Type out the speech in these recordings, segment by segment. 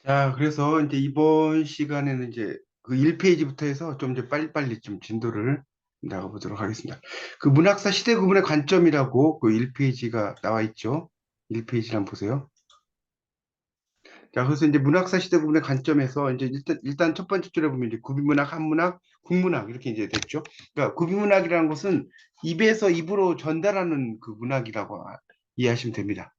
자, 그래서 이제 이번 시간에는 이제 그 1페이지부터 해서 좀 이제 빨리빨리 좀 진도를 나가보도록 하겠습니다. 그 문학사 시대 구분의 관점이라고 그 1페이지가 나와 있죠. 1페이지 한번 보세요. 자, 그래서 이제 문학사 시대 구분의 관점에서 이제 일단 첫 번째 줄에 보면 이제 구비문학, 한문학, 국문학 이렇게 이제 됐죠. 그러니까 구비문학이라는 것은 입에서 입으로 전달하는 그 문학이라고 이해하시면 됩니다.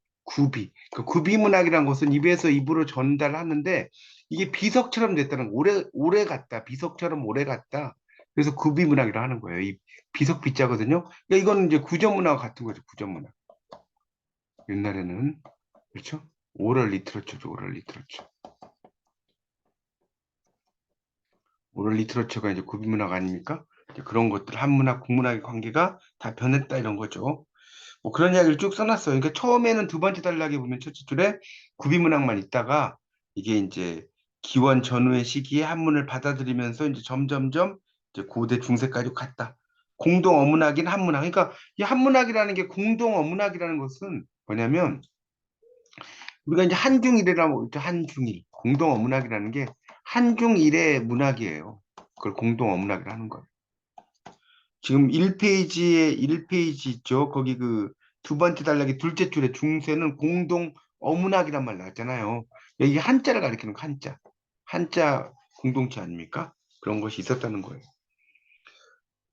그 구비문학이라는 것은 입에서 입으로 전달하는데 이게 비석처럼 됐다는 거. 오래 갔다. 비석처럼 오래 갔다. 그래서 구비문학이라고 하는 거예요. 이 비석 비자거든요. 그러니까 이거는 이제 구전문학 같은 거죠. 구전문학. 옛날에는 그렇죠? 오럴 리트러처죠. 오럴 리트러처. 오럴 리트러처가 이제 구비문학 아닙니까? 이제 그런 것들 한문학, 국문학의 관계가 다 변했다 이런 거죠. 뭐 그런 이야기를 쭉 써놨어요. 그러니까 처음에는 두 번째 단락에 보면 첫째 줄에 구비문학만 있다가 이게 이제 기원 전후의 시기에 한문을 받아들이면서 이제 점점점 이제 고대 중세까지 갔다. 공동 어문학인 한문학. 그러니까 이 한문학이라는 게 공동 어문학이라는 것은 뭐냐면 우리가 이제 한중일이라고 있죠. 한중일. 공동 어문학이라는 게 한중일의 문학이에요. 그걸 공동 어문학이라 하는 거예요. 지금 1페이지에 1페이지 있죠. 거기 그 두 번째 단락의 둘째 줄에 중세는 공동 어문학이란 말 나왔잖아요. 여기 한자를 가리키는 거, 한자. 한자 공동체 아닙니까? 그런 것이 있었다는 거예요.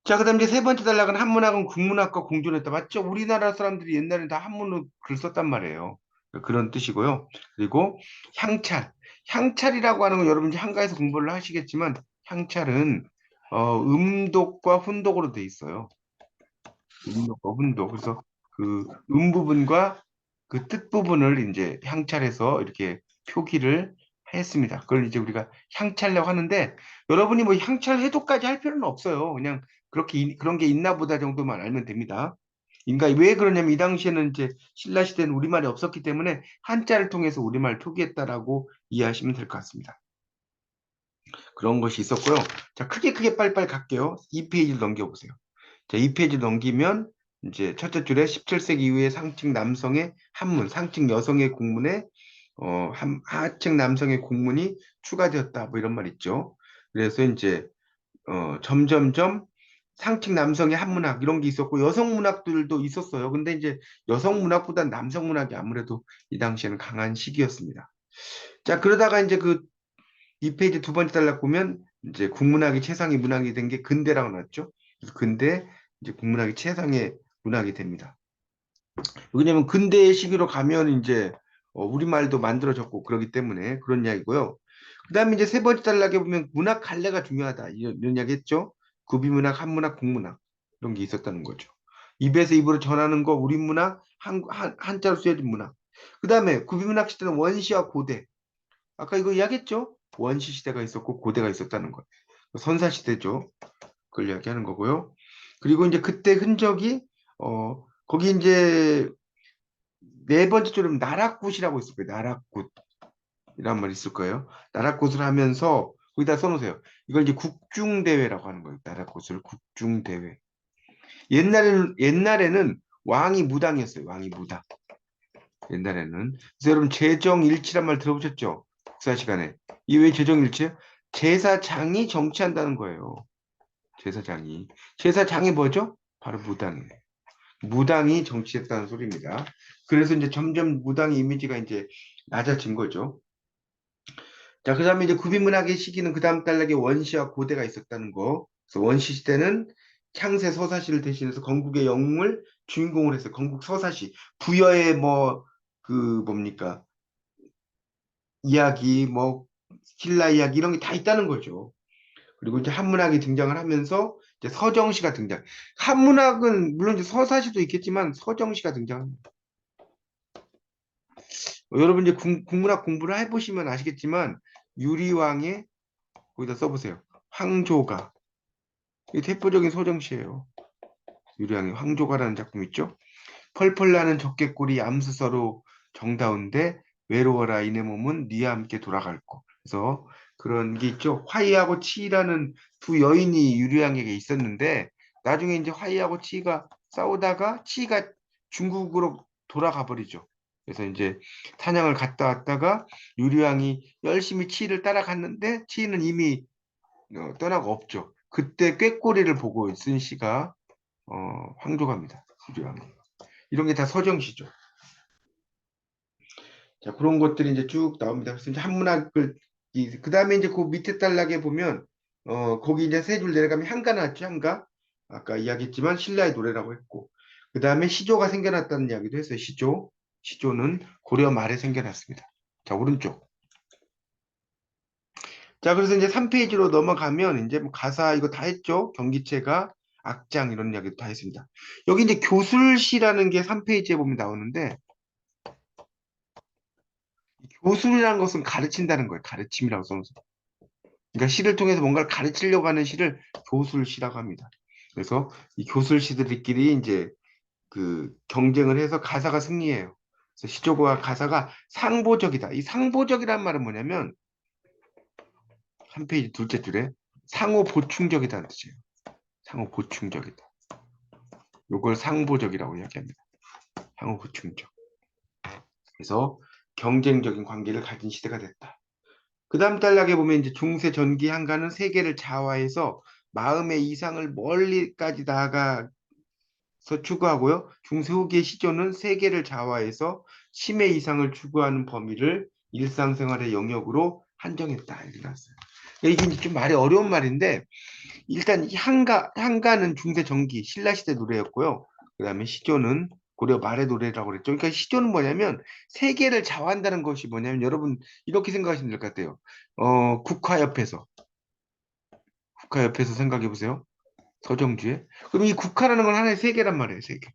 자, 그다음 이제 세 번째 단락은 한문학은 국문학과 공존했다. 맞죠? 우리나라 사람들이 옛날에 다 한문으로 글 썼단 말이에요. 그런 뜻이고요. 그리고 향찰. 향찰이라고 하는 건 여러분 이제 한가에서 공부를 하시겠지만 향찰은 음독과 훈독으로 돼 있어요. 음독과 훈독. 그래서 그 부분과 그 뜻 부분을 이제 향찰해서 이렇게 표기를 했습니다. 그걸 이제 우리가 향찰이라고 하는데 여러분이 뭐 향찰 해독까지 할 필요는 없어요. 그냥 그렇게 그런 게 있나 보다 정도만 알면 됩니다. 그러니까 왜 그러냐면 이 당시에는 이제 신라 시대는 우리말이 없었기 때문에 한자를 통해서 우리말 표기했다라고 이해하시면 될 것 같습니다. 그런 것이 있었고요. 자, 크게 빨리빨리 갈게요. 2페이지를 넘겨보세요. 자, 2페이지 넘기면 이제 첫째 줄에 17세기 이후에 상층 남성의 한문, 상층 여성의 공문에 하층 남성의 공문이 추가되었다. 뭐 이런 말 있죠. 그래서 이제 점점점 상층 남성의 한문학 이런 게 있었고 여성 문학들도 있었어요. 근데 이제 여성 문학보다 남성 문학이 아무래도 이 당시에는 강한 시기였습니다. 자, 그러다가 이제 그 2페이지 두 번째 단락 보면 이제 국문학이 최상위 문학이 된 게 근대라고 나왔죠. 그래서 근대 이제 국문학이 최상의 문학이 됩니다. 왜냐면 근대 시기로 가면 이제 우리말도 만들어졌고 그러기 때문에 그런 이야기고요. 그다음에 이제 세 번째 단락에 보면 문학 갈래가 중요하다 이런 이야기 했죠. 구비문학, 한문학, 국문학 이런 게 있었다는 거죠. 입에서 입으로 전하는 거 우리 문학, 한자로 쓰여진 문학. 그다음에 구비문학 시대는 원시와 고대. 아까 이거 이야기했죠? 원시 시대가 있었고 고대가 있었다는 거예요. 선사 시대죠. 그걸 이야기하는 거고요. 그리고 이제 그때 흔적이 거기 이제 네 번째 줄은 나락굿이라고 있을 거예요. 나락굿이란 말이 있을 거예요. 나락굿을 하면서 거기다 써놓으세요. 이걸 이제 국중대회라고 하는 거예요. 나락굿을 국중대회. 옛날에는 왕이 무당이었어요. 왕이 무당. 옛날에는. 그래서 여러분 제정일치란 말 들어보셨죠? 국사 시간에. 이 왜 제정일치? 제사장이 정치한다는 거예요. 제사장이. 제사장이 뭐죠? 바로 무당이에요. 무당이 정치했다는 소리입니다. 그래서 이제 점점 무당의 이미지가 이제 낮아진 거죠. 자, 그 다음에 이제 구비문학의 시기는 그 다음 단락에 원시와 고대가 있었다는 거. 그래서 원시 시대는 창세 서사시를 대신해서 건국의 영웅을 주인공으로 해서 건국 서사시, 부여의 뭐, 그 뭡니까? 이야기, 뭐, 신라 이야기 이런 게 다 있다는 거죠. 그리고 이제 한문학이 등장을 하면서 이제 서정시가 등장. 한문학은 물론 이제 서사시도 있겠지만 서정시가 등장합니다. 여러분 이제 국문학 공부를 해보시면 아시겠지만 유리왕의 거기다 써보세요. 황조가 이 대표적인 서정시예요. 유리왕의 황조가라는 작품 있죠. 펄펄 나는 적개꼬리 암수서로 정다운데 외로워라 이내 몸은 네와 함께 돌아갈 거. 그래서 그런 게 있죠. 화이하고 치이라는 두 여인이 유리왕에게 있었는데 나중에 이제 화이하고 치이가 싸우다가 치이가 중국으로 돌아가 버리죠. 그래서 이제 사냥을 갔다 왔다가 유리왕이 열심히 치이를 따라갔는데 치이는 이미 떠나고 없죠. 그때 꾀꼬리를 보고 쓴 시가 황조가입니다. 유리왕이. 이런 게 다 서정시죠. 자, 그런 것들이 이제 쭉 나옵니다. 그래서 이제 한문학을, 그 다음에 이제 그 밑에 단락에 보면, 거기 이제 세 줄 내려가면 향가 나왔죠, 향가. 아까 이야기했지만 신라의 노래라고 했고. 그 다음에 시조가 생겨났다는 이야기도 했어요, 시조. 시조는 고려 말에 생겨났습니다. 자, 오른쪽. 자, 그래서 이제 3페이지로 넘어가면 이제 뭐 가사 이거 다 했죠? 경기체가, 악장 이런 이야기도 다 했습니다. 여기 이제 교술시라는 게 3페이지에 보면 나오는데, 교술이라는 것은 가르친다는 거예요. 가르침이라고 써서. 그러니까 시를 통해서 뭔가를 가르치려고 하는 시를 교술시라고 합니다. 그래서 이 교술시들끼리 이제 그 경쟁을 해서 가사가 승리해요. 그래서 시조가 가사가 상보적이다. 이 상보적이란 말은 뭐냐면 한 페이지 둘째 줄에 상호 보충적이다는 뜻이에요. 상호 보충적이다. 요걸 상보적이라고 이야기합니다. 상호 보충적. 그래서 경쟁적인 관계를 가진 시대가 됐다. 그 다음 단락에 보면 이제 중세 전기 한가는 세계를 자화해서 마음의 이상을 멀리까지 나아가서 추구하고요. 중세 후기의 시조는 세계를 자화해서 심의 이상을 추구하는 범위를 일상생활의 영역으로 한정했다. 이렇게 나왔어요. 이게 이제 좀 말이 어려운 말인데 일단 이 한가는 중세 전기 신라시대 노래였고요. 그다음에 시조는 고려 말의 노래라고 그랬죠. 그러니까 시조는 뭐냐면 세계를 좌우한다는 것이 뭐냐면 여러분 이렇게 생각하시면 될 것 같아요. 국화옆에서 생각해 보세요. 서정주에. 그럼 이 국화라는 건 하나의 세계란 말이에요. 세계.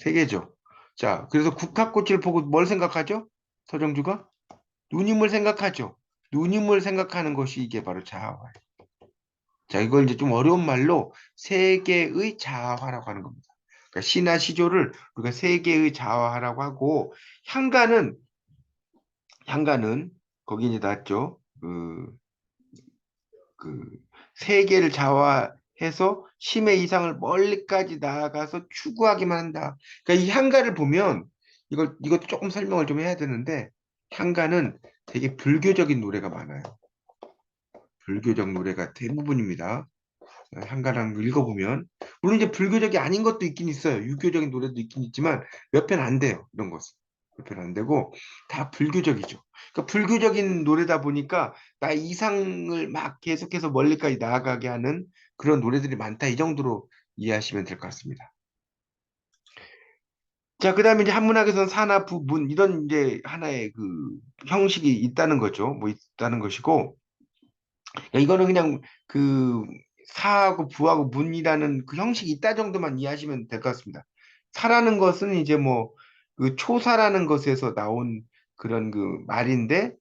세계죠. 자, 그래서 국화꽃을 보고 뭘 생각하죠? 서정주가 누님을 생각하죠. 누님을 생각하는 것이 이게 바로 자아화예요. 자, 이걸 이제 좀 어려운 말로 세계의 자아화라고 하는 겁니다. 그러니까 시나 시조를 우리가 세계의 자아화라고 하고 향가는 향가는 거기 이제 나왔죠. 그 세계를 자아화해서 심의 이상을 멀리까지 나아가서 추구하기만 한다. 그러니까 이 향가를 보면 이것도 조금 설명을 좀 해야 되는데 향가는 되게 불교적인 노래가 많아요. 불교적 노래가 대부분입니다. 한가랑 읽어보면 물론 이제 불교적이 아닌 것도 있긴 있어요. 유교적인 노래도 있긴 있지만 몇 편 안 돼요. 이런 것은 몇 편 안 되고 다 불교적이죠. 그러니까 불교적인 노래다 보니까 나 이상을 막 계속해서 멀리까지 나아가게 하는 그런 노래들이 많다. 이 정도로 이해하시면 될 것 같습니다. 자, 그다음에 이제 한문학에서는 사나, 부, 문 이런 이제 하나의 그 형식이 있다는 거죠. 뭐 있다는 것이고 이거는 그냥 그 사하고 부하고 문이라는 그 형식이 있다 정도만 이해하시면 될 것 같습니다. 사라는 것은 이제 뭐 그 초사라는 것에서 나온 그런 그 말인데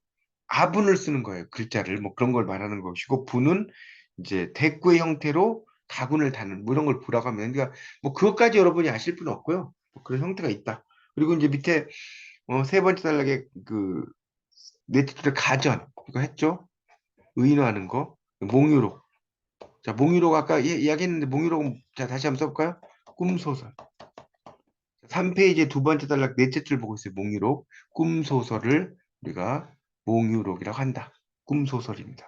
아분을 쓰는 거예요. 글자를 뭐 그런 걸 말하는 것이고 부는 이제 대꾸의 형태로 가군을 다는 뭐 이런 걸 부라고 하면 그러니까 뭐 그것까지 여러분이 아실 필요는 없고요. 뭐 그런 형태가 있다. 그리고 이제 밑에 세 번째 단락에 그 넷째 줄에 가전 이거 했죠. 의인화하는 거 몽유록 자, 몽유록 아까 이야기했는데 몽유록 자 다시 한번 써볼까요? 꿈소설. 3페이지의 두 번째 단락 넷째 줄 보고 있어요. 몽유록. 꿈소설을 우리가 몽유록이라고 한다. 꿈소설입니다.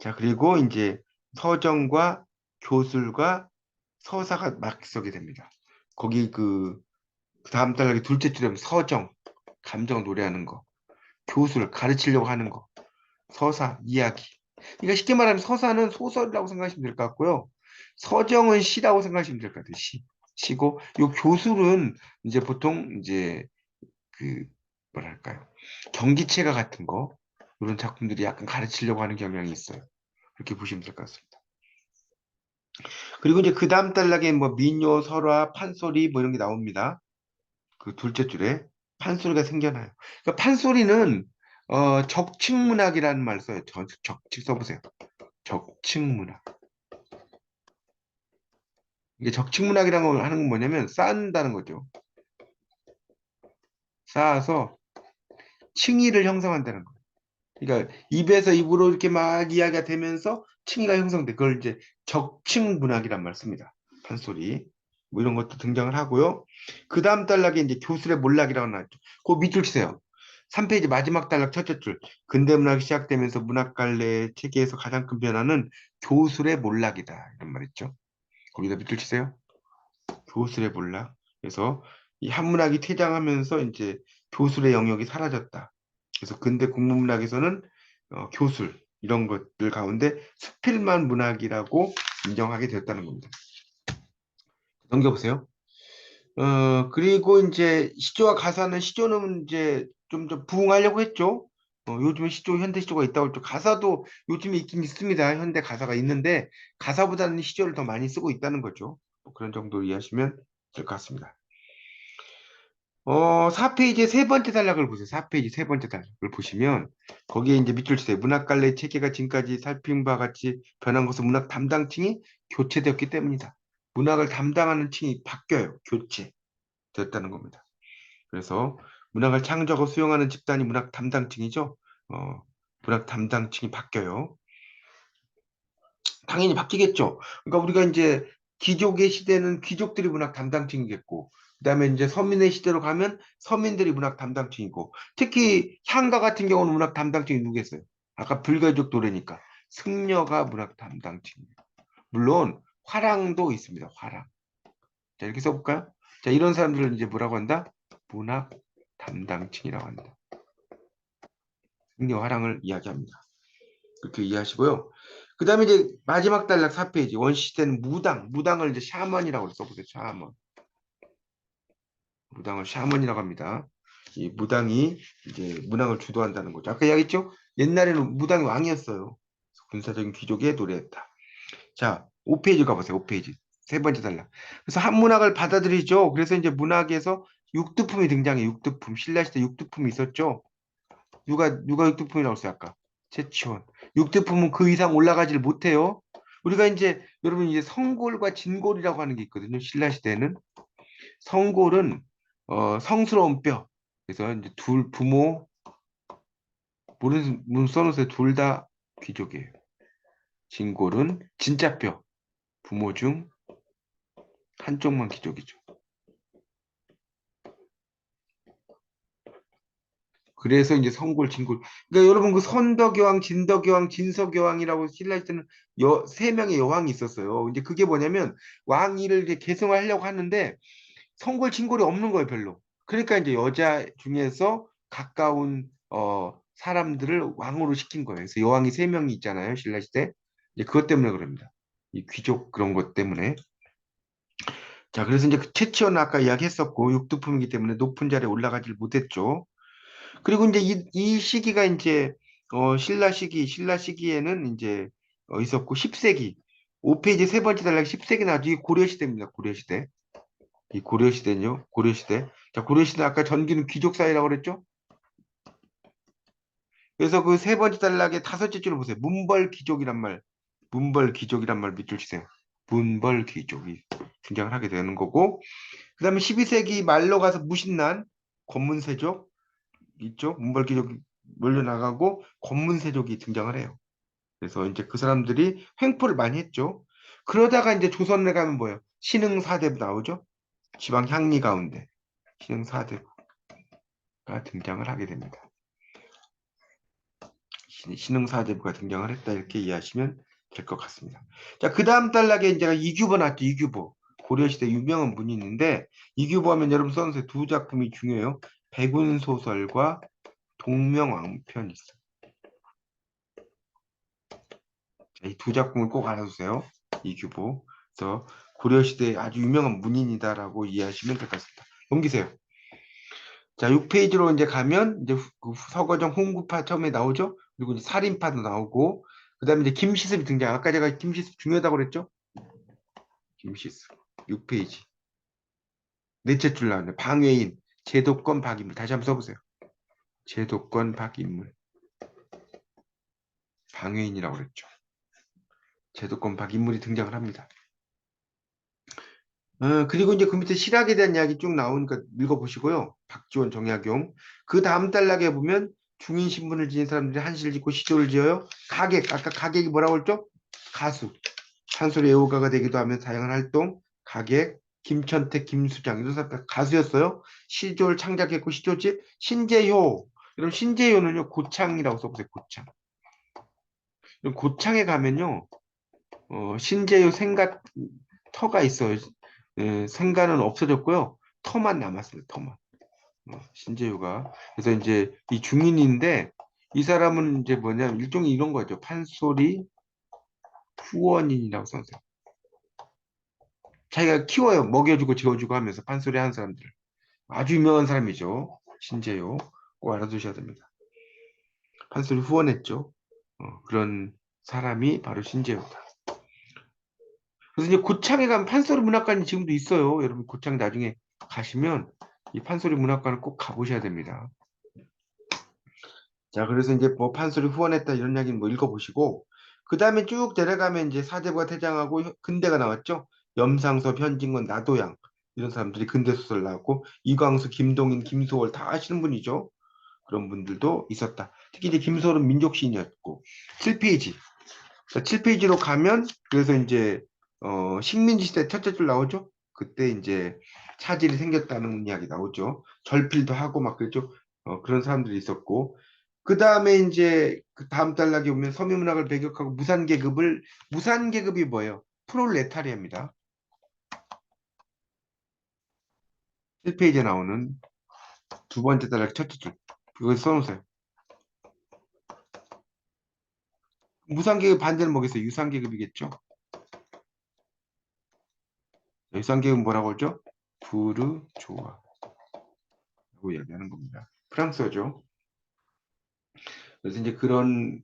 자, 그리고 이제 서정과 교술과 서사가 맞서게 됩니다. 거기 그 다음 단락의 둘째 줄에 보면 서정, 감정 노래하는 거, 교술, 가르치려고 하는 거, 서사, 이야기. 그러니까 쉽게 말하면 서사는 소설이라고 생각하시면 될 것 같고요. 서정은 시라고 생각하시면 될 것 같아요. 시고, 요 교술은 이제 보통 이제 그 뭐랄까요. 경기체가 같은 거 이런 작품들이 약간 가르치려고 하는 경향이 있어요. 그렇게 보시면 될 것 같습니다. 그리고 이제 그 다음 단락에 뭐 민요, 설화, 판소리 뭐 이런 게 나옵니다. 그 둘째 줄에 판소리가 생겨나요. 그러니까 판소리는 적층문학이라는 말 써요. 적층 써보세요. 적층문학. 이게 적층문학이라는 걸 하는 건 뭐냐면 쌓는다는 거죠. 쌓아서 층위를 형성한다는 거예요. 그러니까 입에서 입으로 이렇게 막 이야기가 되면서 층위가 형성돼. 그걸 이제 적층문학이란 말 씁니다. 판소리. 뭐 이런 것도 등장을 하고요. 그 다음 단락에 이제 교술의 몰락이라고 나왔죠. 그 밑줄 치세요. 3페이지 마지막 단락 첫째 줄. 근대 문학이 시작되면서 문학 갈래 체계에서 가장 큰 변화는 교술의 몰락이다. 이런 말 있죠. 거기다 밑줄 치세요. 교술의 몰락. 그래서 이 한문학이 퇴장하면서 이제 교술의 영역이 사라졌다. 그래서 근대 국문문학에서는 교술 이런 것들 가운데 수필만 문학이라고 인정하게 되었다는 겁니다. 넘겨보세요. 그리고 이제 시조와 가사는 시조는 이제 좀 부흥하려고 했죠. 요즘은 시조, 현대 시조가 있다고 했죠. 가사도 요즘에 있긴 있습니다. 현대 가사가 있는데 가사보다는 시조를 더 많이 쓰고 있다는 거죠. 뭐 그런 정도로 이해하시면 될 것 같습니다. 4페이지의 세 번째 단락을 보세요. 4페이지 세 번째 단락을 보시면 거기에 이제 밑줄 치세요. 문학 갈래 체계가 지금까지 살핀 바와 같이 변한 것은 문학 담당층이 교체되었기 때문이다. 문학을 담당하는 층이 바뀌어요. 교체되었다는 겁니다. 그래서 문학을 창조하고 수용하는 집단이 문학 담당층이죠. 어, 문학 담당층이 바뀌어요. 당연히 바뀌겠죠. 그러니까 우리가 이제 귀족의 시대는 귀족들이 문학 담당층이겠고, 그다음에 이제 서민의 시대로 가면 서민들이 문학 담당층이고, 특히 향가 같은 경우는 문학 담당층이 누구겠어요? 아까 불가족 노래니까 승려가 문학 담당층이에요. 물론 화랑도 있습니다. 화랑. 자, 이렇게 써볼까요? 자, 이런 사람들을 이제 뭐라고 한다? 문학 담당층이라고 한다. 승려 화랑을 이야기합니다. 그렇게 이해하시고요. 그 다음에 이제 마지막 단락 4페이지 원시시대는 무당을 이제 샤먼이라고 써보세요. 샤먼. 무당을 샤먼이라고 합니다. 이 무당이 이제 문학을 주도한다는 거죠. 아까 이야기했죠? 옛날에는 무당이 왕이었어요. 군사적인 귀족에 노래했다. 자, 5페이지 가보세요. 5페이지. 세 번째 단락. 그래서 한문학을 받아들이죠. 그래서 이제 문학에서 육두품이 등장해. 육두품. 신라시대 육두품이 있었죠. 누가 육두품이라고 했어요, 아까? 최치원. 육두품은 그 이상 올라가지를 못해요. 우리가 이제, 여러분, 이제 성골과 진골이라고 하는 게 있거든요. 신라시대에는. 성골은, 성스러운 뼈. 그래서 이제 부모, 문 써놓으세요. 둘 다 귀족이에요. 진골은 진짜 뼈. 부모 중 한쪽만 귀족이죠. 그래서 이제 성골, 진골. 그러니까 여러분 그 선덕여왕, 진덕여왕, 진석여왕이라고 신라시대 때는 세 명의 여왕이 있었어요. 이제 그게 뭐냐면 왕위를 이제 계승하려고 하는데 성골, 진골이 없는 거예요, 별로. 그러니까 이제 여자 중에서 가까운 사람들을 왕으로 시킨 거예요. 그래서 여왕이 세 명이 있잖아요, 신라시대. 이제 그것 때문에 그럽니다. 이 귀족 그런 것 때문에. 자, 그래서 이제 그 최치원 아까 이야기했었고 육두품이기 때문에 높은 자리에 올라가질 못했죠. 그리고 이제 이 시기가 이제 신라 시기에는 이제 있었고 10세기 5페이지 세 번째 단락 10세기 나왔죠. 이 고려 시대입니다. 고려 시대. 이 고려 시대는요. 고려 시대. 자, 고려 시대 아까 전기는 귀족 사회라고 그랬죠? 그래서 그 세 번째 단락의 다섯째 줄을 보세요. 문벌 귀족이란 말 밑줄 치세요. 문벌 귀족이 등장을 하게 되는 거고 그다음에 12세기 말로 가서 무신난 권문세족 있죠? 문벌귀족이 몰려나가고 권문세족이 등장을 해요. 그래서 이제 그 사람들이 횡포를 많이 했죠. 그러다가 이제 조선에 가면 뭐예요? 신흥사대부 나오죠? 지방 향리 가운데 신흥사대부가 등장을 하게 됩니다. 신흥사대부가 등장을 했다 이렇게 이해하시면 될 것 같습니다. 자, 그 다음 단락에 이제 이규보 나왔죠. 이규보. 고려시대 유명한 분이 있는데 이규보 하면 여러분 써놓으세요. 두 작품이 중요해요. 백운소설과 동명왕편이 있어요. 이 두 작품을 꼭 알아두세요. 이규보. 그래서 고려시대의 아주 유명한 문인이다라고 이해하시면 될 것 같습니다. 넘기세요. 자, 6페이지로 이제 가면 이제 그 서거정 홍구파 처음에 나오죠. 그리고 이제 살인파도 나오고 그다음에 이제 김시습이 등장. 아까 제가 김시습 중요하다고 그랬죠? 김시습. 6페이지. 넷째 줄 나왔네. 방외인, 제도권 박인물. 다시 한번 써보세요. 제도권 박인물. 방외인이라고 그랬죠. 제도권 박인물이 등장을 합니다. 그리고 이제 그 밑에 실학에 대한 이야기 쭉 나오니까 읽어보시고요. 박지원, 정약용. 그 다음 단락에 보면 중인 신분을 지닌 사람들이 한시를 짓고 시조를 지어요. 가객, 아까 가객이 뭐라고 했죠? 가수. 산소리 애호가가 되기도 하면 다양한 활동, 가객, 김천택, 김수장 이런 사람 가수였어요. 시조를 창작했고 시조지 신재효. 이런 신재효는요 고창이라고 써보세요. 고창. 고창에 가면요 신재효 생가 터가 있어요. 예, 생가는 없어졌고요. 터만 남았어요. 터만. 신재효가. 그래서 이제 이 중인인데 이 사람은 이제 뭐냐면 일종의 이런 거죠. 판소리 후원인이라고 써요. 자기가 키워요. 먹여주고 재워주고 하면서 판소리 하는 사람들. 아주 유명한 사람이죠. 신재요. 꼭 알아두셔야 됩니다. 판소리 후원했죠. 그런 사람이 바로 신재요다. 그래서 이제 고창에 가면 판소리 문학관이 지금도 있어요. 여러분 고창 나중에 가시면 이 판소리 문학관을 꼭 가보셔야 됩니다. 자, 그래서 이제 뭐 판소리 후원했다 이런 이야기는 뭐 읽어보시고 그 다음에 쭉 내려가면 이제 사대부가 태장하고 근대가 나왔죠. 염상섭, 현진건, 나도양 이런 사람들이 근대 소설 나왔고 이광수, 김동인, 김소월 다 아시는 분이죠. 그런 분들도 있었다. 특히 이제 김소월은 민족 시인이었고 7페이지. 자, 7페이지로 가면 그래서 이제 식민지 시대 첫째 줄 나오죠. 그때 이제 차질이 생겼다는 이야기 나오죠. 절필도 하고 막 그랬죠. 그런 사람들이 있었고 그 다음에 이제 그 다음 단락에 보면 서민문학을 배격하고 무산계급이 뭐예요? 프롤레타리아입니다. 1페이지에 나오는 두 번째 단락 첫째 줄. 그거 써놓으세요. 무산계급 반대는 뭐겠어요? 유산계급이겠죠? 유산계급은 뭐라고 하죠? 부르조아라고 이야기하는 겁니다. 프랑스어죠. 그래서 이제 그런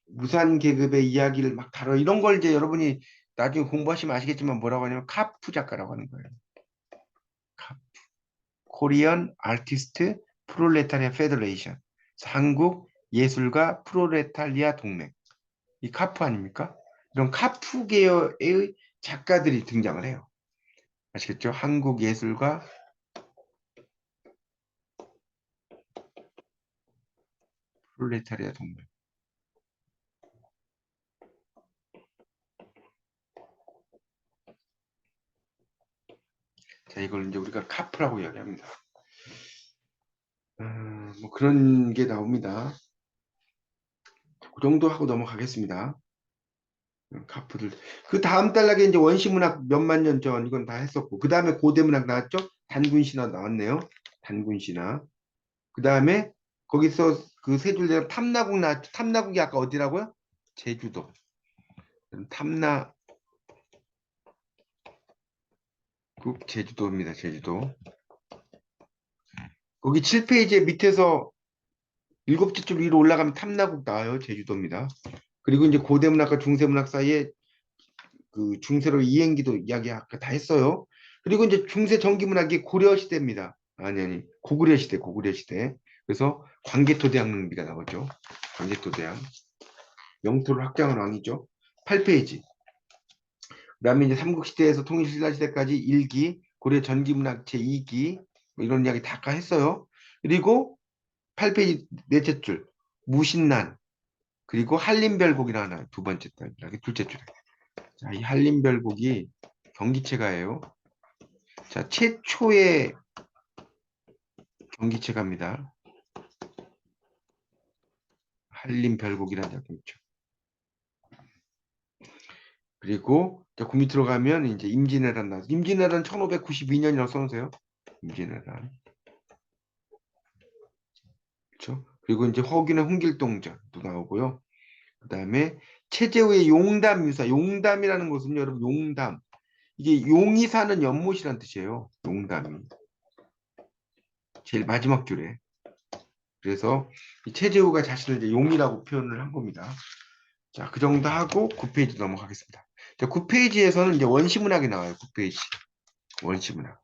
무산계급의 이야기를 막 다뤄 이런 걸 이제 여러분이 나중에 공부하시면 아시겠지만 뭐라고 하냐면 카프 작가라고 하는 거예요. 코리안 아티스트 프롤레타리아 페더레이션 한국 예술가 프롤레타리아 동맹 이 카프 아닙니까? 이런 카프 계열의 작가들이 등장을 해요. 아시겠죠? 한국 예술가 프롤레타리아 동맹. 자, 이걸 이제 우리가 카프라고 이야기합니다. 뭐 그런 게 나옵니다. 그 정도 하고 넘어가겠습니다. 카프들. 그 다음 단락에 이제 원시문학 몇만 년 전 이건 다 했었고 그 다음에 고대문학 나왔죠? 단군신화 나왔네요. 단군신화. 그 다음에 거기서 그 세 줄대로 탐나국 나왔죠? 탐나국이 아까 어디라고요? 제주도. 탐나국 제주도입니다. 제주도. 거기 7페이지에 밑에서 일곱째 줄 위로 올라가면 탐나국 나와요. 제주도입니다. 그리고 이제 고대문학과 중세문학 사이에 그 중세로 이행기도 이야기 아까 다 했어요. 그리고 이제 중세 전기문학이 고려 시대입니다. 아니 고구려 시대 고구려 시대. 그래서 광개토대왕릉비가 나오죠. 광개토대왕 영토를 확장한 왕이죠. 8페이지. 그다음에 이제 삼국시대에서 통일신라시대까지 1기 고려 전기문학 제2기 뭐 이런 이야기 다 아까 했어요. 그리고 8페이지 넷째 줄 무신난 그리고 한림별곡이라는 하나 두 번째 단락의 둘째 줄. 자, 이 한림별곡이 경기체가예요. 자, 최초의 경기체가입니다. 한림별곡이라는 작품 있죠. 그리고 그 밑으로 가면 이제 임진왜란 나왔어. 임진왜란 1592년이라고 써놓으세요. 임진왜란. 그렇죠? 그리고 이제 허균의 훈길동전도 나오고요. 그 다음에 최재우의 용담유사. 용담이라는 것은 여러분 용담. 이게 용이 사는 연못이란 뜻이에요. 용담이. 제일 마지막 줄에. 그래서 이 최재우가 자신을 이제 용이라고 표현을 한 겁니다. 자, 그 정도 하고 9페이지 넘어가겠습니다. 자, 9페이지에서는 이제 원시문학이 나와요. 9페이지. 원시문학.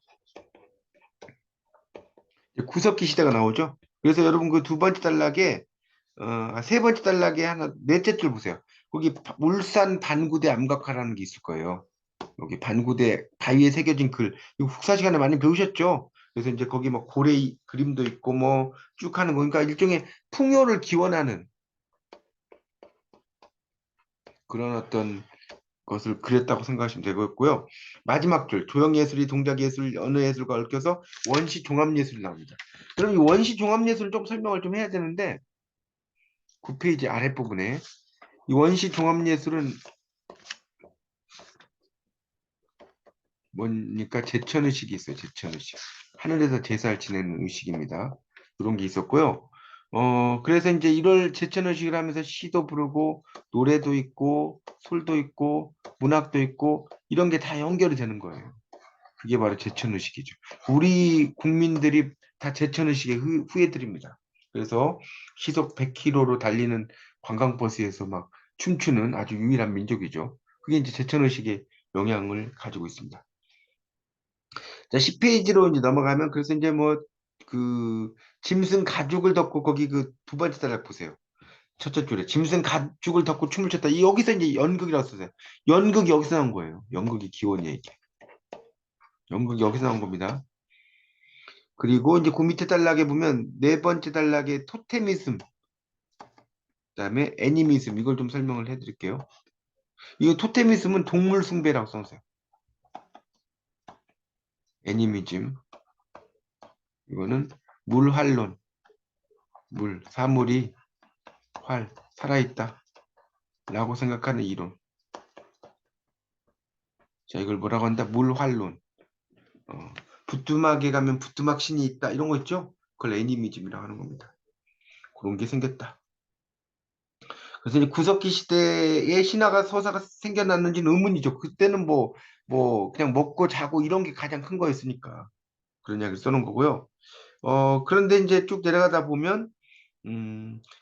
이제 구석기 시대가 나오죠. 그래서 여러분 그 두 번째 단락에 세 번째 단락에 하나 넷째 줄 보세요. 거기 울산 반구대 암각화라는 게 있을 거예요. 여기 반구대 바위에 새겨진 글. 이거 국사 시간에 많이 배우셨죠? 그래서 이제 거기 뭐 고래 그림도 있고 뭐 쭉 하는 거. 그러니까 일종의 풍요를 기원하는 그런 어떤 것을 그렸다고 생각하시면 되겠고요. 마지막 줄 조형예술이 동작예술, 언어예술과 얽혀서 원시 종합예술이 나옵니다. 그럼 이 원시 종합예술을 좀 설명을 좀 해야 되는데 9페이지 아랫부분에 이 원시 종합예술은 뭐니까 제천의식이 있어요. 제천의식. 하늘에서 제사를 지내는 의식입니다. 그런 게 있었고요. 그래서 이제 이걸 제천의식을 하면서 시도 부르고 노래도 있고 솔도 있고 문학도 있고 이런 게 다 연결이 되는 거예요. 그게 바로 제천의식이죠. 우리 국민들이 다 제천의식의 후예들입니다. 그래서 시속 100km로 달리는 관광버스에서 막 춤추는 아주 유일한 민족이죠. 그게 이제 제천의식의 영향을 가지고 있습니다. 자, 10페이지로 이제 넘어가면 그래서 이제 뭐 그 짐승 가죽을 덮고 거기 그 두 번째 단락 보세요. 첫째 줄에 짐승 가죽을 덮고 춤을 췄다. 여기서 이제 연극이라고 쓰세요. 연극이 여기서 나온 거예요. 연극이 기원이에요, 이게. 연극이 여기서 나온 겁니다. 그리고 이제 그 밑에 단락에 보면 네 번째 단락에 토테미즘, 그다음에 애니미즘 이걸 좀 설명을 해드릴게요. 이거 토테미즘은 동물 숭배라고 써주세요. 애니미즘 이거는 물활론, 사물이 살아있다 라고 생각하는 이론. 자, 이걸 뭐라고 한다? 물활론. 부뚜막에 가면 부뚜막 신이 있다 이런 거 있죠? 그걸 애니미즘이라고 하는 겁니다. 그런 게 생겼다. 그래서 이제 구석기 시대에 신화가 서사가 생겨났는지는 의문이죠. 그때는 그냥 먹고 자고 이런 게 가장 큰 거였으니까 그런 이야기를 써놓은 거고요. 그런데 이제 쭉 내려가다 보면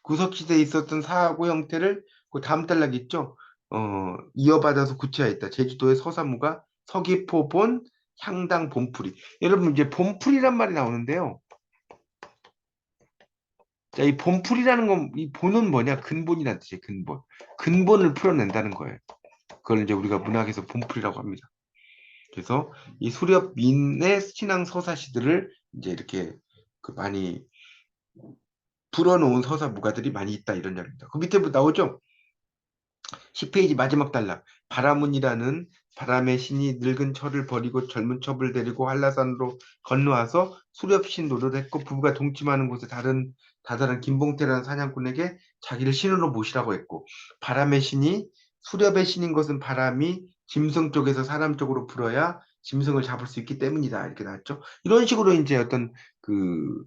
구석시대에 있었던 사고 형태를 그 다음 단락 있죠. 이어받아서 구체화했다. 제주도의 서사무가 서귀포 본 향당 봄풀이. 여러분 이제 봄풀이란 말이 나오는데요. 자, 이 봄풀이라는 건 이 본은 뭐냐? 근본이라는 뜻이에요. 근본. 근본을 풀어낸다는 거예요. 그걸 이제 우리가 문학에서 봄풀이라고 합니다. 그래서 이 수렵민의 신앙 서사시들을 이제 이렇게 그 많이 풀어놓은 서사무가들이 많이 있다 이런 이야기입니다. 그 밑에 나오죠? 10페이지 마지막 단락. 바라문이라는 바람의 신이 늙은 철을 버리고 젊은 첩을 데리고 한라산으로 건너와서 수렵신 노릇을 했고 부부가 동침하는 곳에 다다른 김봉태라는 사냥꾼에게 자기를 신으로 모시라고 했고 바람의 신이 수렵의 신인 것은 바람이 짐승 쪽에서 사람 쪽으로 불어야 짐승을 잡을 수 있기 때문이다. 이렇게 나왔죠. 이런 식으로 이제 어떤 그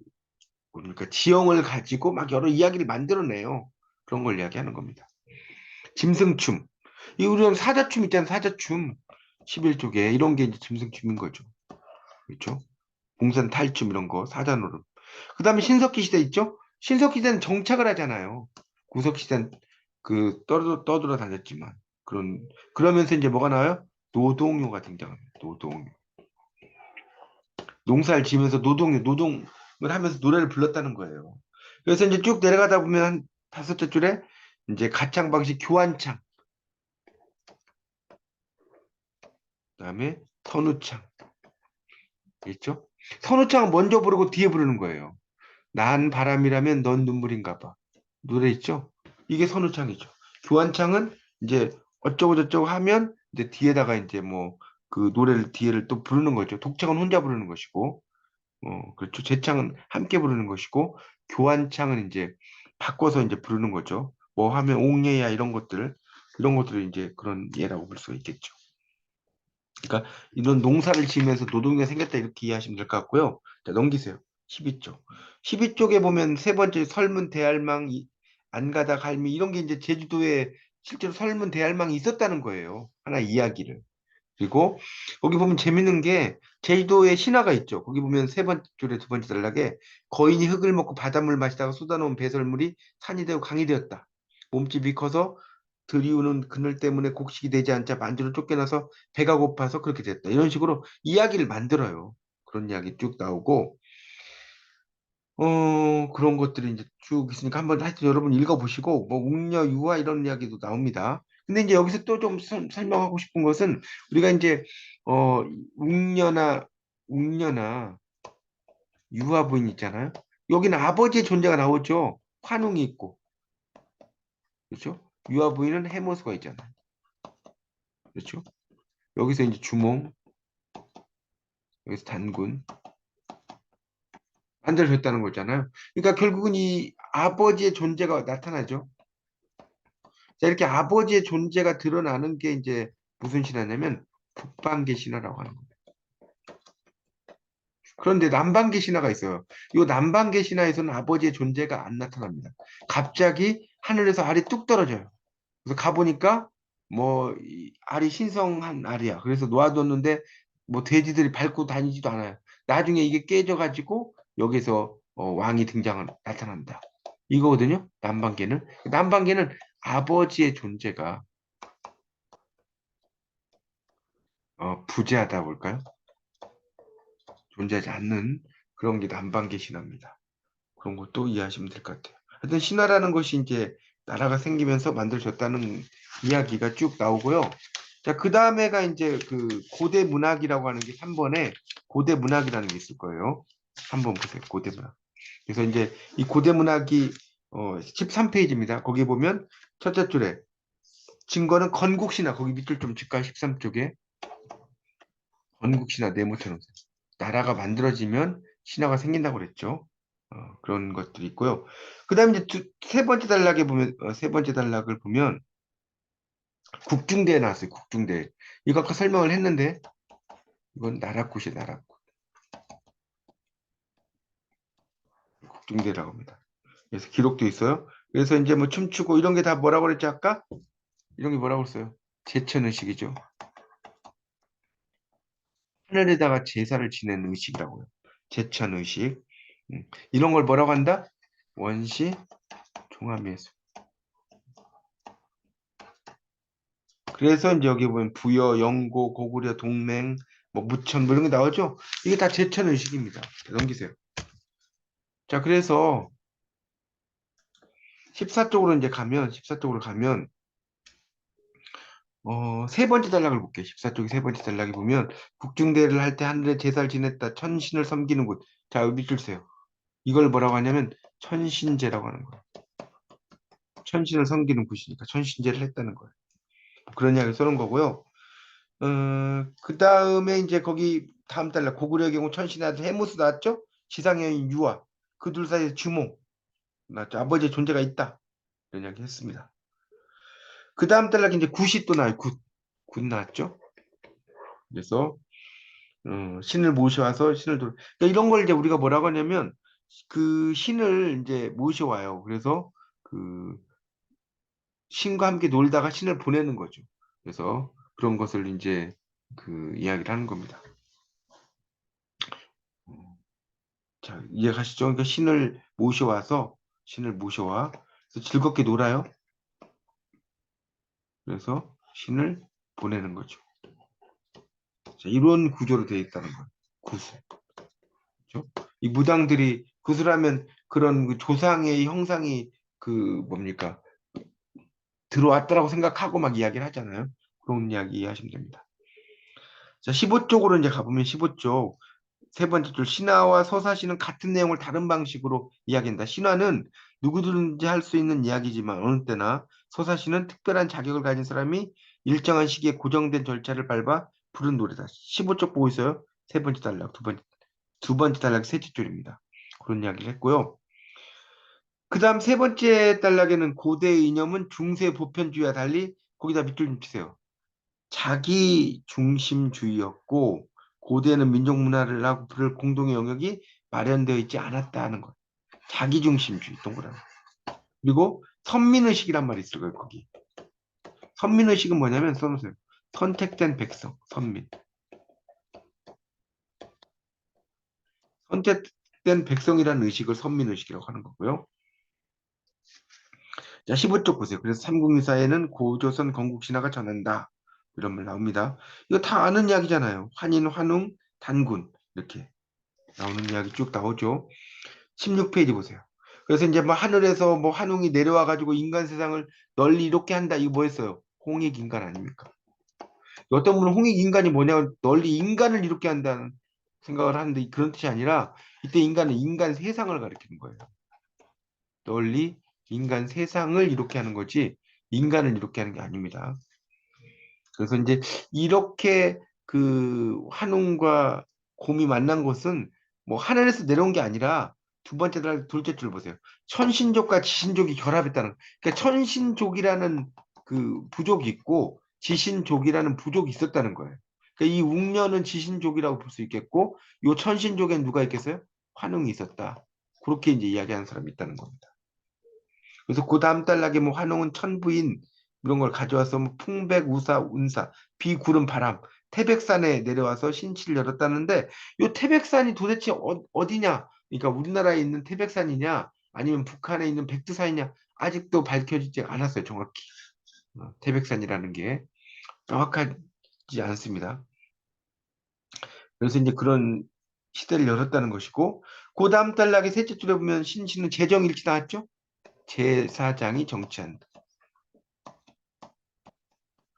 그러니까 지형을 가지고 막 여러 이야기를 만들어내요. 그런 걸 이야기하는 겁니다. 짐승춤. 이 우리는 사자춤 있잖아요. 사자춤. 11쪽에 이런 게 이제 짐승춤인 거죠. 그렇죠? 봉산 탈춤 이런 거 사자노름. 그다음에 신석기 시대 있죠? 신석기 시대는 정착을 하잖아요. 구석 시대는 그 떠돌아 다녔지만 그러면서 이제 뭐가 나와요? 노동요가 등장합니다. 노동요. 농사를 지으면서 노동을 하면서 노래를 불렀다는 거예요. 그래서 이제 쭉 내려가다 보면 한 다섯째 줄에 이제 가창 방식 교환창, 그다음에 선우창 있죠? 선우창은 먼저 부르고 뒤에 부르는 거예요. 난 바람이라면 넌 눈물인가 봐. 노래 있죠? 이게 선우창이죠. 교환창은 이제 어쩌고 저쩌고 하면 이제 뒤에다가 이제 뭐 그 노래를 뒤에를 또 부르는 거죠. 독창은 혼자 부르는 것이고, 그렇죠. 재창은 함께 부르는 것이고, 교환창은 이제 바꿔서 이제 부르는 거죠. 뭐 하면 옥예야 이런 것들을 이제 그런 예라고 볼 수가 있겠죠. 그러니까 이런 농사를 지으면서 노동이 생겼다 이렇게 이해하시면 될 것 같고요. 자, 넘기세요. 12쪽. 12쪽에 보면 세 번째 설문 대할망 안 가다 갈미 이런 게 이제 제주도에 실제로 설문 대할망이 있었다는 거예요. 하나 이야기를. 그리고 거기 보면 재밌는 게 제주도에 신화가 있죠. 거기 보면 세 번째 줄에 두 번째 단락에 거인이 흙을 먹고 바닷물 마시다가 쏟아놓은 배설물이 산이 되고 강이 되었다. 몸집이 커서 들이우는 그늘 때문에 곡식이 되지 않자 만주로 쫓겨나서 배가 고파서 그렇게 됐다. 이런 식으로 이야기를 만들어요. 그런 이야기 쭉 나오고 그런 것들이 이제 쭉 있으니까 한번 하여튼 여러분 읽어보시고 뭐 웅녀 유아 이런 이야기도 나옵니다. 근데 이제 여기서 또 좀 설명하고 싶은 것은 우리가 이제 어 웅녀나 유아 부인 있잖아요. 여기는 아버지의 존재가 나오죠. 환웅이 있고 그렇죠? 유아 부인은 해모수가 있잖아요. 그렇죠? 여기서 이제 주몽, 여기서 단군 만들어졌다는 거잖아요. 그러니까 결국은 이 아버지의 존재가 나타나죠. 자, 이렇게 아버지의 존재가 드러나는 게 이제 무슨 신화냐면 북방계 신화라고 하는 거예요. 그런데 남방계 신화가 있어요. 이 남방계 신화에서는 아버지의 존재가 안 나타납니다. 갑자기 하늘에서 알이 뚝 떨어져요. 그래서 가보니까 뭐 알이 신성한 알이야. 그래서 놓아뒀는데 뭐 돼지들이 밟고 다니지도 않아요. 나중에 이게 깨져가지고 여기서 왕이 등장을 나타난다. 이거거든요. 남방계는. 남방계는 아버지의 존재가 부재하다 볼까요? 존재하지 않는 그런 게 남방계 신화입니다. 그런 것도 이해하시면 될 것 같아요. 하여튼 신화라는 것이 이제 나라가 생기면서 만들어졌다는 이야기가 쭉 나오고요. 자, 그 다음에가 이제 그 고대 문학이라고 하는 게 3번에 고대 문학이라는 게 있을 거예요. 한번 보세요. 고대 문학. 그래서 이제 이 고대 문학이 13페이지입니다. 거기 보면 첫째 줄에 증거는 건국신화 거기 밑줄 좀 칠까요? 13쪽에 건국신화 네모처럼 나라가 만들어지면 신화가 생긴다고 그랬죠. 그런 것들이 있고요. 그 다음에 이제 세 번째 단락에 보면 세 번째 단락을 보면 국중대에 나왔어요. 국중대. 이거 아까 설명을 했는데 이건 나라굿이에요. 나라굿. 국중대라고 합니다. 그래서 기록도 있어요. 그래서 이제 뭐 춤추고 이런 게 다 뭐라고 그랬죠 아까? 이런 게 뭐라고 그랬어요? 제천의식이죠. 하늘에다가 제사를 지내는 의식이라고요. 제천의식. 이런 걸 뭐라고 한다? 원시 종합예술. 그래서 이제 여기 보면 부여, 영고, 고구려, 동맹, 뭐 무천 뭐 이런 게 나오죠? 이게 다 제천의식입니다. 넘기세요. 자, 그래서 14쪽으로 이제 가면 14쪽으로 가면 세 번째 단락을 볼게요. 14쪽의 세 번째 단락에 보면 국중대를 할 때 하늘에 제사를 지냈다. 천신을 섬기는 곳. 자, 여기 밑줄 세요. 이걸 뭐라고 하냐면 천신제라고 하는 거예요. 천신을 섬기는 곳이니까 천신제를 했다는 거예요. 그런 이야기를 써놓은 거고요. 그 다음에 이제 거기 다음 달락 고구려의 경우 천신의 아들 해무스 나왔죠? 지상의 여인 유아. 그 둘 사이에 주몽 나왔죠. 아버지의 존재가 있다. 이런 이야기 했습니다. 그 다음 달락 이제 굿이 또 나와요. 굿. 굿 나왔죠? 그래서 신을 모셔와서 신을 그러니까 이런 걸 이제 우리가 뭐라고 하냐면 그 신을 이제 모셔와요. 그래서 그 신과 함께 놀다가 신을 보내는 거죠. 그래서 그런 것을 이제 그 이야기를 하는 겁니다. 자, 이해가시죠? 그러니까 신을 모셔와서 신을 모셔와 그래서 즐겁게 놀아요. 그래서 신을 보내는 거죠. 자, 이런 구조로 되어 있다는 거예요. 구슬. 그렇죠? 이 무당들이 구슬하면 그런 그 조상의 형상이 그 뭡니까? 들어왔다라고 생각하고 막 이야기를 하잖아요. 그런 이야기 이해하시면 됩니다. 자, 15쪽으로 이제 가보면 15쪽 세 번째 줄 신화와 서사시는 같은 내용을 다른 방식으로 이야기한다. 신화는 누구든지 할 수 있는 이야기지만 어느 때나 서사시는 특별한 자격을 가진 사람이 일정한 시기에 고정된 절차를 밟아 부른 노래다. 15쪽 보고 있어요. 세 번째 단락, 두 번째 단락, 셋째 줄입니다. 그런 이야기를 했고요. 그 다음 세 번째 단락에는 고대의 이념은 중세 보편주의와 달리 거기다 밑줄 좀 치세요. 자기 중심주의였고 고대에는 민족 문화를 하고 부를 공동의 영역이 마련되어 있지 않았다는 것. 자기 중심주의 동그라미. 그리고 선민의식이란 말이 있을 거예요. 거기. 선민의식은 뭐냐면 써놓으세요. 선택된 백성, 선민. 선택된 백성이라는 의식을 선민의식이라고 하는 거고요. 자, 15쪽 보세요. 그래서 삼국유사에는 고조선 건국신화가 전한다. 이런 말 나옵니다. 이거 다 아는 이야기잖아요. 환인, 환웅, 단군 이렇게 나오는 이야기 쭉 나오죠. 16페이지 보세요. 그래서 이제 뭐 하늘에서 뭐 환웅이 내려와 가지고 인간 세상을 널리 이롭게 한다. 이거 뭐였어요? 홍익 인간 아닙니까? 어떤 분은 홍익 인간이 뭐냐면 널리 인간을 이롭게 한다는 생각을 하는데 그런 뜻이 아니라 이때 인간은 인간 세상을 가리키는 거예요. 널리 인간 세상을 이롭게 하는 거지 인간을 이롭게 하는 게 아닙니다. 그래서 이제 이렇게 그 환웅과 곰이 만난 곳은 뭐 하늘에서 내려온 게 아니라 두 번째 달 둘째 줄 보세요. 천신족과 지신족이 결합했다는. 그러니까 천신족이라는 그 부족이 있고 지신족이라는 부족이 있었다는 거예요. 그러니까 이 웅녀는 지신족이라고 볼 수 있겠고 요 천신족엔 누가 있겠어요? 환웅이 있었다. 그렇게 이제 이야기하는 사람이 있다는 겁니다. 그래서 그 다음 단락에 뭐 환웅은 천부인 이런 걸 가져와서 뭐 풍백, 우사, 운사, 비, 구름, 바람, 태백산에 내려와서 신치를 열었다는데 요 태백산이 도대체 어디냐? 그러니까 우리나라에 있는 태백산이냐? 아니면 북한에 있는 백두산이냐? 아직도 밝혀지지 않았어요, 정확히. 태백산이라는 게 정확하지 않습니다. 그래서 이제 그런 시대를 열었다는 것이고, 그 다음 단락의 셋째 줄에 보면 신치는 재정일치 나왔죠? 제사장이 정치한다.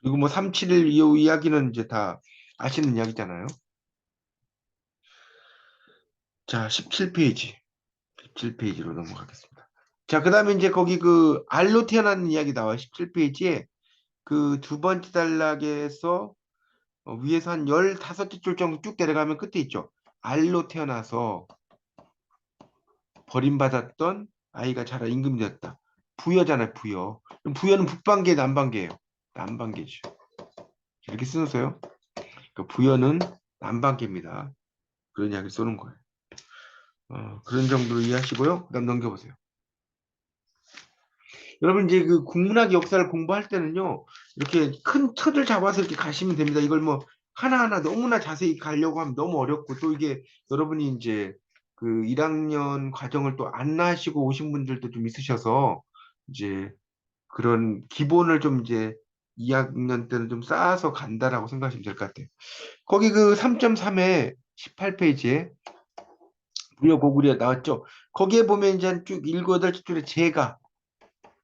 그리고 뭐 371 이후 이야기는 이제 다 아시는 이야기잖아요. 자, 17페이지. 17페이지로 넘어가겠습니다. 자, 그 다음에 이제 거기 그 알로 태어나는 이야기 나와요. 17페이지에 그 두 번째 단락에서 위에서 한 15줄 정도 쭉 내려가면 끝에 있죠. 알로 태어나서 버림받았던 아이가 자라 임금이 되었다. 부여잖아요, 부여. 그럼 부여는 북반계, 남반계예요. 남반계죠. 이렇게 쓰세요. 그 부여는 남반계입니다. 그런 이야기를 쏘는 거예요. 그런 정도로 이해하시고요. 그다음 넘겨보세요. 여러분 이제 그 국문학 역사를 공부할 때는요. 이렇게 큰 틀을 잡아서 이렇게 가시면 됩니다. 이걸 뭐 하나하나 너무나 자세히 가려고 하면 너무 어렵고 또 이게 여러분이 이제 그 1학년 과정을 또 안 하시고 오신 분들도 좀 있으셔서 이제 그런 기본을 좀 이제 2학년 때는 좀 쌓아서 간다라고 생각하시면 될 것 같아요. 거기 그 3.3에 18페이지에 무려 고구려 나왔죠. 거기에 보면 이제 한쭉 7, 8줄에 제가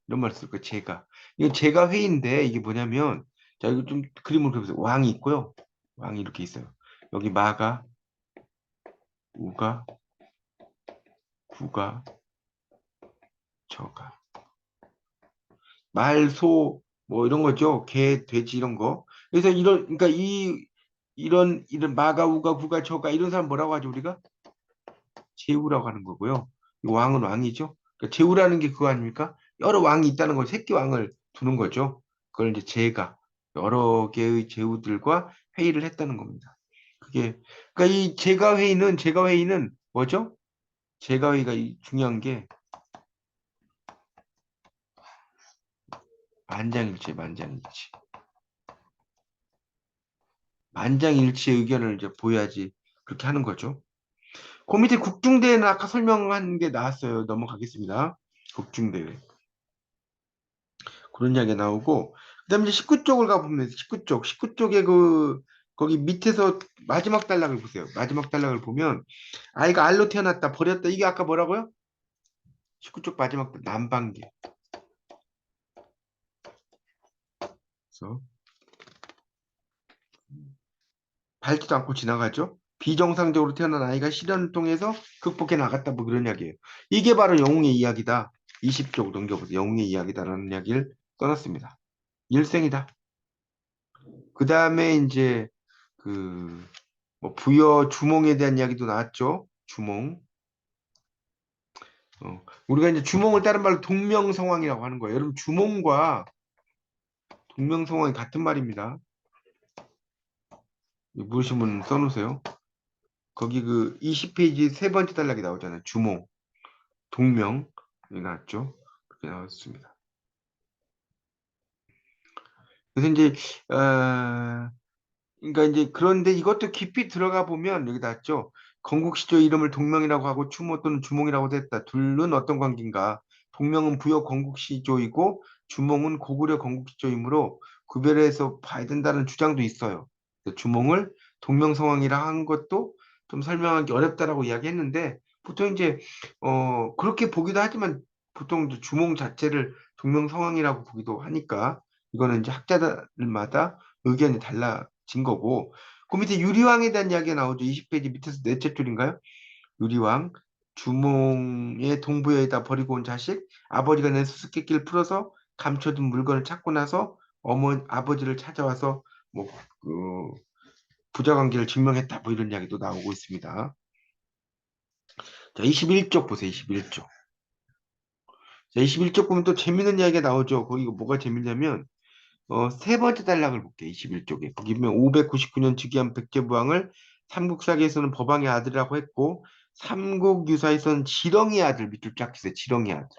이런 말 쓸 거예요. 제가. 이건 제가 회의인데 이게 뭐냐면 자 이거 좀 그림을 그려보세요. 왕이 있고요. 왕이 이렇게 있어요. 여기 마가, 우가, 구가, 저가. 말, 소, 뭐 이런 거죠. 개, 돼지 이런 거. 그래서 이런 그러니까 이런 마가, 우가, 구가, 저가 이런 사람 뭐라고 하죠 우리가? 제후라고 하는 거고요. 이 왕은 왕이죠. 그러니까 제후라는 게 그거 아닙니까? 여러 왕이 있다는 걸 새끼 왕을 두는 거죠. 그걸 이제 제가 여러 개의 제후들과 회의를 했다는 겁니다. 그게 그러니까 이 제가 회의는 뭐죠? 제가 회의가 중요한 게 만장일치, 만장일치. 만장일치의 의견을 이제 보여야지 그렇게 하는 거죠. 그 밑에 국중대회는 아까 설명한 게 나왔어요. 넘어가겠습니다. 국중대회. 그런 이야기가 나오고 그다음에 이제 19쪽을 가보면 19쪽 19쪽에 그 거기 밑에서 마지막 단락을 보세요. 마지막 단락을 보면 아이가 알로 태어났다 버렸다 이게 아까 뭐라고요? 19쪽 마지막 난방기. 그래서 밟지도 않고 지나가죠. 비정상적으로 태어난 아이가 시련을 통해서 극복해 나갔다 뭐 그런 이야기예요. 이게 바로 영웅의 이야기다. 20쪽 넘겨보세요. 영웅의 이야기다라는 이야기를 써놨습니다. 일생이다. 그 다음에 이제 그 뭐 부여 주몽에 대한 이야기도 나왔죠. 주몽. 우리가 이제 주몽을 다른 말로 동명성왕이라고 하는 거예요. 여러분 주몽과 동명성왕이 같은 말입니다. 모르신 분 써놓으세요. 거기 그 20페이지 세 번째 단락이 나오잖아요. 주몽, 동명이 나왔죠. 그렇게 나왔습니다. 그래서 이제 그러니까 이제 그런데 이것도 깊이 들어가 보면 여기 나왔죠. 건국시조 이름을 동명이라고 하고 추모 또는 주몽이라고 했다. 둘은 어떤 관계인가? 동명은 부여 건국시조이고 주몽은 고구려 건국시조이므로 구별해서 봐야 된다는 주장도 있어요. 주몽을 동명성왕이라 한 것도 좀 설명하기 어렵다라고 이야기했는데 보통 이제 그렇게 보기도 하지만 보통 이제 주몽 자체를 동명성왕이라고 보기도 하니까 이거는 이제 학자들마다 의견이 달라진 거고 그 밑에 유리왕에 대한 이야기가 나오죠. 20페이지 밑에서 넷째 줄인가요? 유리왕 주몽의 동부여에다 버리고 온 자식 아버지가 낸 수수께끼를 풀어서 감춰둔 물건을 찾고 나서 아버지를 찾아와서 뭐, 부자 관계를 증명했다. 뭐 이런 이야기도 나오고 있습니다. 자, 21쪽 보세요. 21쪽. 자, 21쪽 보면 또 재밌는 이야기가 나오죠. 거기 뭐가 재밌냐면, 세 번째 단락을 볼게요. 21쪽에. 거기 보면 599년 즉위한 백제부왕을 삼국사기에서는 법왕의 아들이라고 했고, 삼국유사에서는 지렁이 아들 밑줄 쫙 주세요. 지렁이 아들.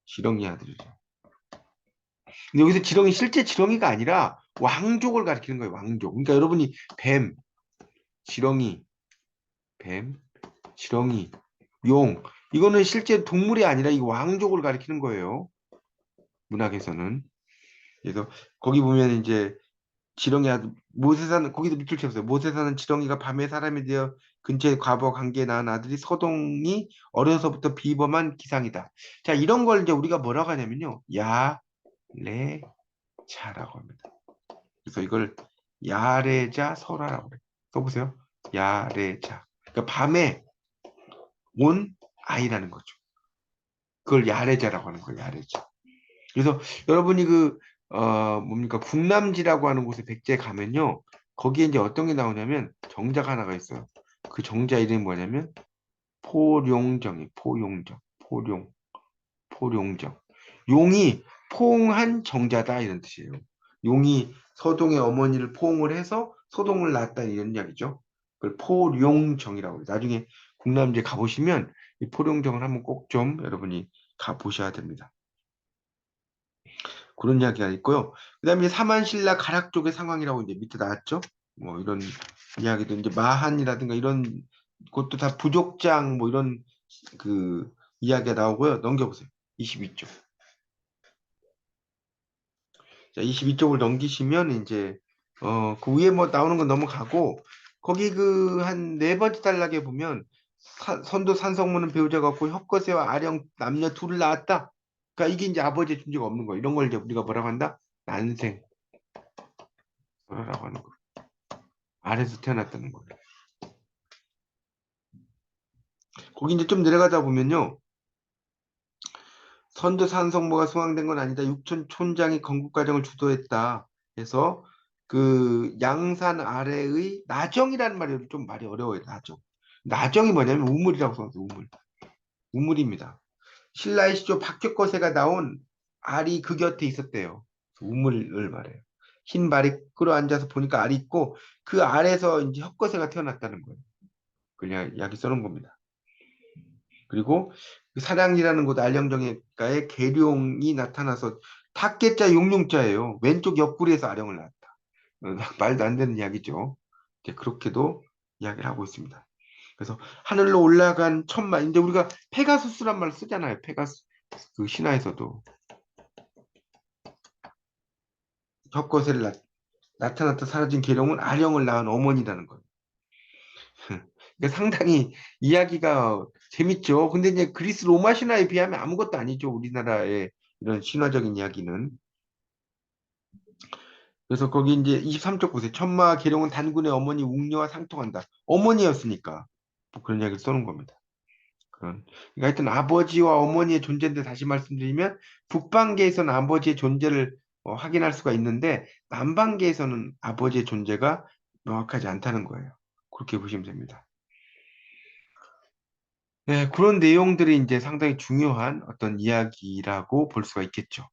지렁이 아들이죠. 근데 여기서 지렁이 실제 지렁이가 아니라 왕족을 가리키는 거예요. 왕족. 그러니까 여러분이 뱀, 지렁이, 뱀, 지렁이, 용. 이거는 실제 동물이 아니라 이 왕족을 가리키는 거예요. 문학에서는. 그래서 거기 보면 이제 지렁이 아들 모세사는 거기도 밑줄 쳤어요. 모세사는 지렁이가 밤에 사람이 되어 근처에 과거 관계에 낳은 아들이 서동이 어려서부터 비범한 기상이다. 자, 이런 걸 이제 우리가 뭐라고 하냐면요. 야레자라고 합니다. 그래서 이걸 야레자 설화라고 그래요. 써보세요. 야레자. 그러니까 밤에 온 아이라는 거죠. 그걸 야레자라고 하는 거예요. 야레자. 그래서 여러분이 뭡니까 국남지라고 하는 곳에 백제에 가면요. 거기에 이제 어떤 게 나오냐면 정자가 하나가 있어요. 그 정자 이름이 뭐냐면 포룡정이 포용정. 포룡정. 용이 포옹한 정자다 이런 뜻이에요. 용이 서동의 어머니를 포옹을 해서 서동을 낳았다 이런 이야기죠. 그걸 포룡정이라고 해요. 나중에 국남지에 가보시면 이 포룡정을 한번 꼭 좀 여러분이 가보셔야 됩니다. 그런 이야기가 있고요. 그다음에 이제 사만신라 가락 쪽의 상황이라고 이제 밑에 나왔죠. 뭐 이런 이야기도 이제 마한이라든가 이런 것도 다 부족장 뭐 이런 그 이야기가 나오고요. 넘겨보세요. 22쪽. 자, 22쪽을 넘기시면 이제 그 위에 뭐 나오는 건 넘어가고 거기 그 한 네 번째 단락에 보면 선도 산성문은 배우자가 없고 혁거세와 아령 남녀 둘을 낳았다. 그러니까 이게 이제 아버지의 존재가 없는 거예요. 이런 걸 이제 우리가 뭐라고 한다? 난생. 라고 하는 거. 아래서 태어났다는 거예요. 거기 이제 좀 내려가다 보면요. 선도 산성모가 소환된 건 아니다. 육촌 촌장이 건국 과정을 주도했다. 해서 그 양산 아래의 나정이라는 말이 좀 말이 어려워요. 나정. 나정이 뭐냐면 우물이라고 써서 우물. 우물입니다. 신라의 시조 박격거세가 나온 알이 그 곁에 있었대요. 우물을 말해요. 흰 발이 끌어앉아서 보니까 알이 있고 그 알에서 이제 혁거세가 태어났다는 거예요. 그냥 이야기 써놓은 겁니다. 그리고 그 사량리라는 곳 알령정가에 계룡이 나타나서 탁계자 용룡자예요. 왼쪽 옆구리에서 아령을 낳았다. 말도 안 되는 이야기죠. 이제 그렇게도 이야기를 하고 있습니다. 그래서 하늘로 올라간 천마 이제 우리가 페가수스란 말 쓰잖아요. 페가수 그 신화에서도 혁거세를 나타났다 사라진 계룡은 아령을 낳은 어머니라는 거예요. 그러니까 상당히 이야기가 재밌죠. 근데 이제 그리스 로마 신화에 비하면 아무것도 아니죠. 우리나라의 이런 신화적인 이야기는. 그래서 거기 이제 23쪽 보세요. 천마 계룡은 단군의 어머니 웅녀와 상통한다. 어머니였으니까 뭐 그런 이야기를 써놓은 겁니다. 그러니까 하여튼 아버지와 어머니의 존재인데 다시 말씀드리면 북방계에서는 아버지의 존재를 확인할 수가 있는데 남방계에서는 아버지의 존재가 명확하지 않다는 거예요. 그렇게 보시면 됩니다. 네, 그런 내용들이 이제 상당히 중요한 어떤 이야기라고 볼 수가 있겠죠.